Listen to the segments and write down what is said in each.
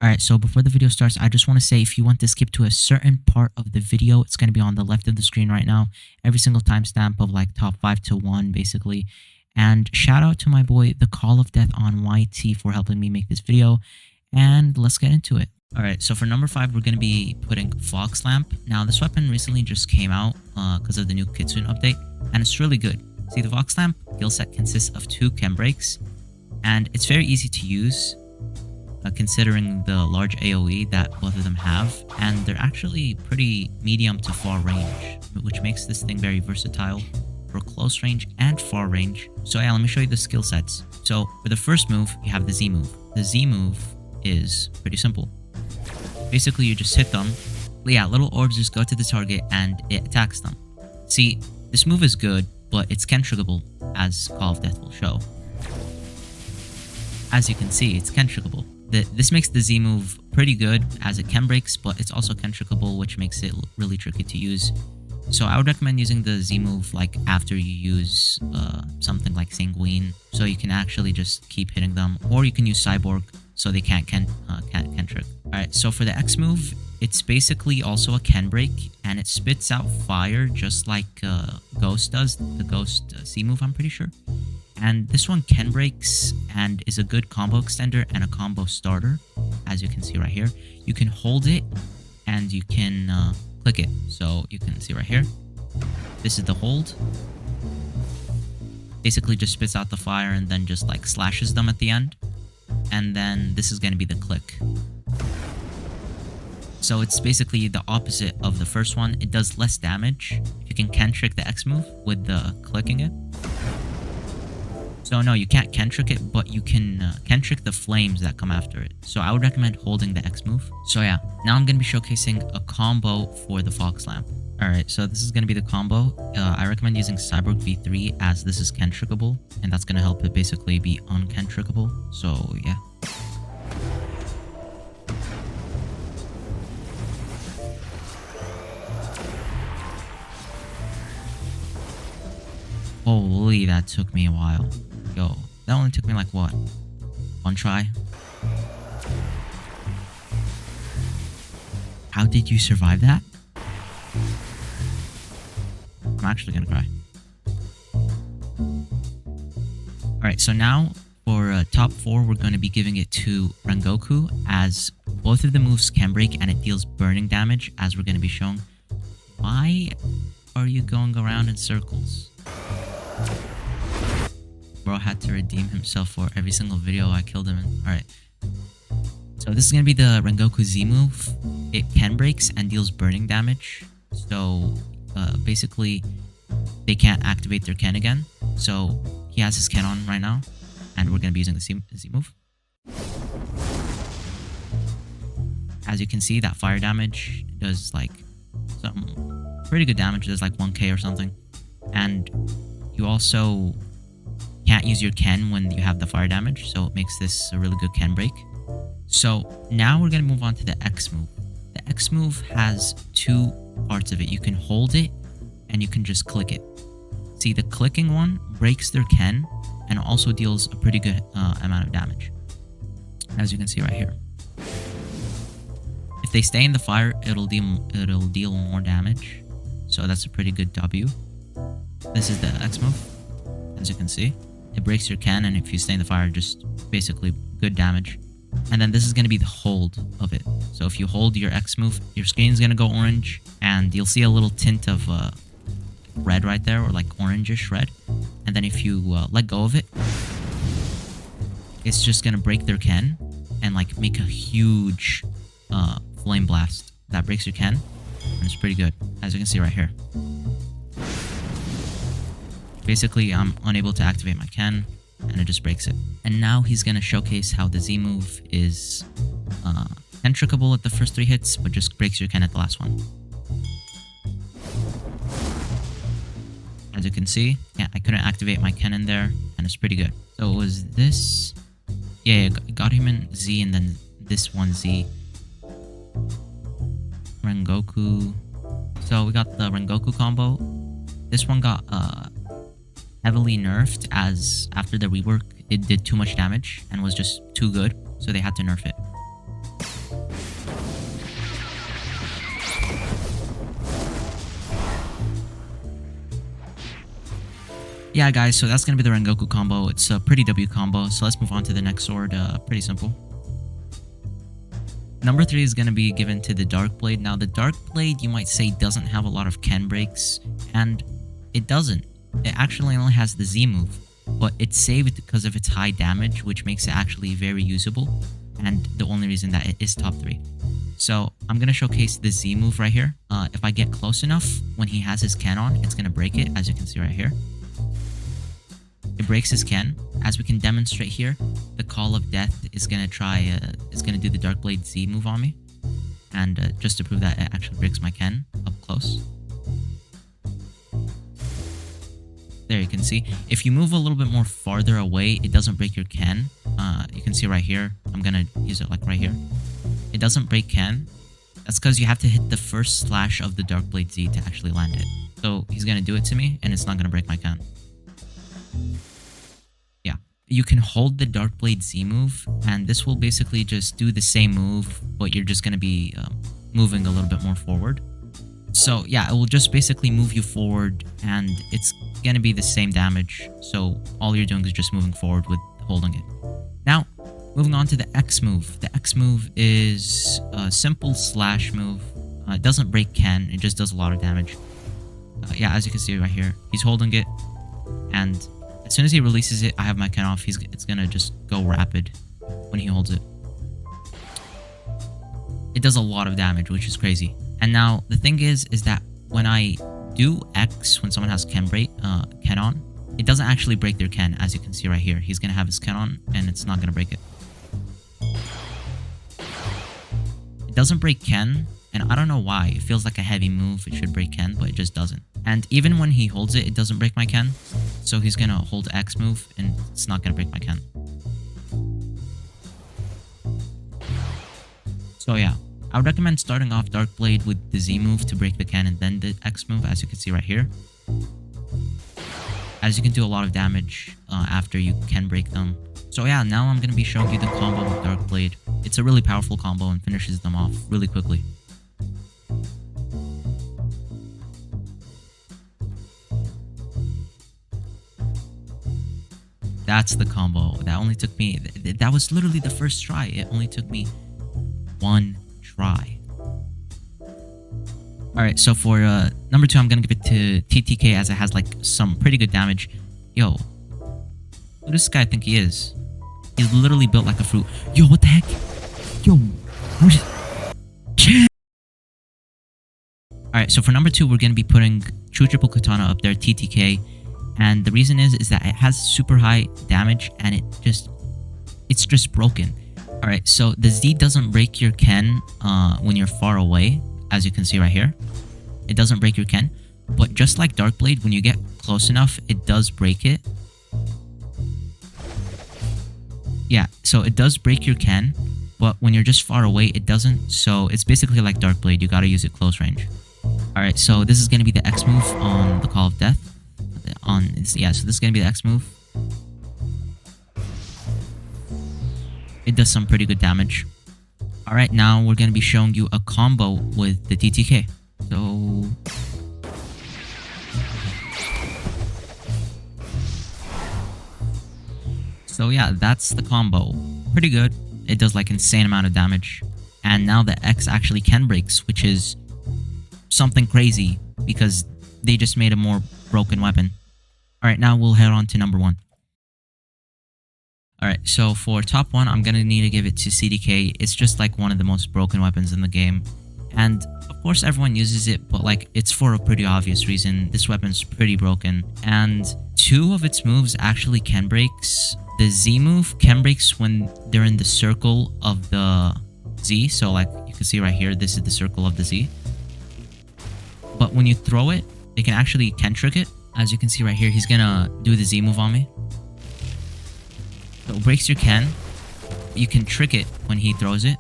Alright, so before the video starts, I just want to say if you want to skip to a certain part of the video, it's going to be on the left of the screen right now. Every single timestamp of like top 5 to 1 basically. And shout out to my boy, The Call of Death on YT for helping me make this video. And let's get into it. Alright, so for number 5, we're going to be putting Blox Lamp. Now, this weapon recently just came out because of the new Kitsune update, and it's really good. See, the Blox Lamp skill set consists of 2 chem breaks, and it's very easy to use. Considering the large AoE that both of them have, and they're actually pretty medium to far range, which makes this thing very versatile for close range and far range. So yeah, let me show you the skill sets. So for the first move, you have the Z move. The Z move is pretty simple. Basically, you just hit them. Yeah, little orbs just go to the target and it attacks them. See, this move is good, but it's Kentriggable, as Call of Death will show. As you can see, it's Kentriggable. This makes the Z move pretty good as it chem breaks, but it's also Kentriggable, which makes it really tricky to use. So I would recommend using the Z move like after you use something like Sanguine, so you can actually just keep hitting them, or you can use Cyborg so they can't Kentrick. Alright, so for the X move, it's basically also a Ken break, and it spits out fire just like Ghost does, the Ghost Z move, I'm pretty sure. And this one Ken breaks and is a good combo extender and a combo starter, as you can see right here. You can hold it and you can click it. So you can see right here. This is the hold. Basically just spits out the fire and then just like slashes them at the end. And then this is going to be the click. So it's basically the opposite of the first one. It does less damage. You can Kentrick the X move with the clicking it. So no, you can't Kentrick it, but you can Kentrick the flames that come after it. So I would recommend holding the X move. So yeah, now I'm going to be showcasing a combo for the Blox Lamp. Alright, so this is going to be the combo. I recommend using Cyborg V3 as this is Kentriggable, and that's going to help it basically be unkentriggable. So yeah. Holy, that took me a while. Yo, that only took me like what? 1 try? How did you survive that? I'm actually gonna cry. Alright, so now for top 4, we're going to be giving it to Rengoku, as both of the moves can break and it deals burning damage, as we're going to be showing. Why are you going around in circles? Bro had to redeem himself for every single video I killed him in. Alright. So this is going to be the Rengoku Z move. It Ken breaks and deals burning damage. So basically, they can't activate their Ken again. So he has his Ken on right now. And we're going to be using the Z move. As you can see, that fire damage does like some pretty good damage. It does like 1k or something. And you also can't use your Ken when you have the fire damage, so it makes this a really good Ken break. So now we're going to move on to the X move. The X move has 2 parts of it. You can hold it and you can just click it. See, the clicking one breaks their Ken and also deals a pretty good amount of damage, as you can see right here. If they stay in the fire, it'll deal more damage, so that's a pretty good W. This is the X move, as you can see. It breaks your Ken, and if you stay in the fire, just basically good damage. And then this is going to be the hold of it. So if you hold your X move, your screen's going to go orange, and you'll see a little tint of red right there, or like orangish red. And then if you let go of it, it's just going to break their Ken and like make a huge flame blast that breaks your Ken. And it's pretty good, as you can see right here. Basically, I'm unable to activate my Ken, and it just breaks it. And now he's going to showcase how the Z move is Kentriggable at the first 3 hits, but just breaks your Ken at the last one. As you can see, yeah, I couldn't activate my Ken in there, and it's pretty good. So it was this... Yeah, got him in Z, and then this one Z. Rengoku. So we got the Rengoku combo. This one got heavily nerfed, as after the rework it did too much damage and was just too good, so they had to nerf it. yeah, guys, so that's going to be the Rengoku combo. It's a pretty W combo, so let's move on to the next sword. Pretty simple. Number 3 is going to be given to the Dark Blade. Now, the Dark Blade, you might say, doesn't have a lot of Ken breaks, and it doesn't. It actually only has the Z move, but it's saved because of its high damage, which makes it actually very usable, and the only reason that it is top 3. So, I'm going to showcase the Z move right here. If I get close enough, when he has his Ken on, it's going to break it, as you can see right here. It breaks his Ken. As we can demonstrate here, the Call of Death is gonna do the Dark Blade Z move on me, and just to prove that it actually breaks my Ken up close. There you can see. If you move a little bit more farther away, it doesn't break your Ken. You can see right here. I'm gonna use it like right here. It doesn't break Ken. That's because you have to hit the first slash of the Dark Blade Z to actually land it. So he's gonna do it to me, and it's not gonna break my Ken. Yeah, you can hold the Dark Blade Z move, and this will basically just do the same move, but you're just going to be moving a little bit more forward. So yeah, it will just basically move you forward, and it's going to be the same damage. So all you're doing is just moving forward with holding it. Now, moving on to the X move. The X move is a simple slash move. It doesn't break Ken, it just does a lot of damage. Yeah, as you can see right here, he's holding it, and as soon as he releases it, I have my Ken off. It's gonna just go rapid when he holds it. It does a lot of damage, which is crazy. And now the thing is that when I do X, when someone has Ken on, it doesn't actually break their Ken, as you can see right here. He's gonna have his Ken on, and it's not gonna break it. It doesn't break Ken, and I don't know why. It feels like a heavy move. It should break Ken, but it just doesn't. And even when he holds it, it doesn't break my Ken. So he's gonna hold X move, and it's not gonna break my Ken. So yeah, I would recommend starting off Dark Blade with the Z move to break the Ken, and then the X move, as you can see right here. As you can do a lot of damage after you can break them. So yeah, now I'm gonna be showing you the combo with Dark Blade. It's a really powerful combo and finishes them off really quickly. That's the combo. That only took me... That was literally the first try. It only took me one try. Alright, so for number 2, I'm gonna give it to TTK, as it has like some pretty good damage. Yo, who does this guy think he is? He's literally built like a fruit. Yo, what the heck? Yo, Alright, so for number 2, we're gonna be putting True Triple Katana up there, TTK. And the reason is that it has super high damage, and it's just broken. Alright, so the Z doesn't break your Ken when you're far away, as you can see right here. It doesn't break your Ken, but just like Dark Blade, when you get close enough, it does break it. Yeah, so it does break your Ken, but when you're just far away, it doesn't. So it's basically like Dark Blade, you gotta use it close range. Alright, so this is gonna be the X move on the Call of Death. Yeah, so this is gonna be the X move. It does some pretty good damage. Alright, now we're gonna be showing you a combo with the TTK. So yeah, that's the combo. Pretty good. It does like insane amount of damage. And now the X actually Ken breaks, which is something crazy because they just made a more broken weapon. Alright, now we'll head on to number 1. Alright, so for top 1, I'm gonna need to give it to CDK. It's just like one of the most broken weapons in the game. And of course everyone uses it, but like it's for a pretty obvious reason. This weapon's pretty broken. And 2 of its moves actually Ken breaks. The Z move Ken breaks when they're in the circle of the Z. So like you can see right here, this is the circle of the Z. But when you throw it, they can actually Ken trick it. As you can see right here, he's gonna do the Z move on me. So it breaks your Ken. You can trick it when he throws it.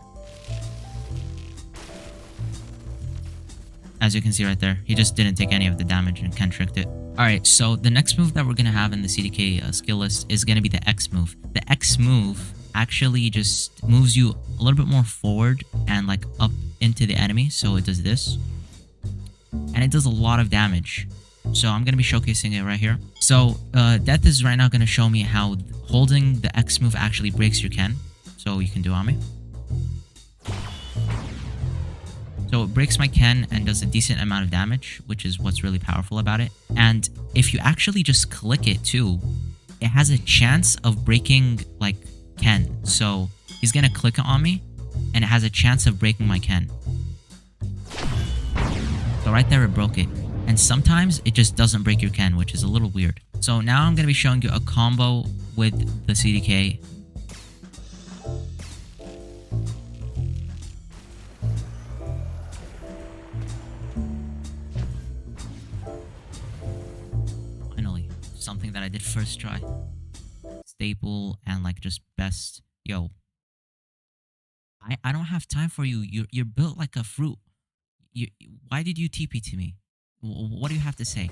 As you can see right there, he just didn't take any of the damage and Ken tricked it. Alright, so the next move that we're gonna have in the CDK skill list is gonna be the X move. The X move actually just moves you a little bit more forward and like up into the enemy. So it does this. And it does a lot of damage. So I'm going to be showcasing it right here. So Death is right now going to show me how holding the X move actually breaks your Ken. So you can do on me. So it breaks my Ken and does a decent amount of damage, which is what's really powerful about it. And if you actually just click it too, it has a chance of breaking like Ken. So he's going to click it on me and it has a chance of breaking my Ken. So right there it broke it. And sometimes it just doesn't break your Ken, which is a little weird. So now I'm going to be showing you a combo with the CDK. Finally, something that I did first try. Staple and like just best. Yo, I don't have time for you. You're built like a fruit. You, why did you TP to me? What do you have to say?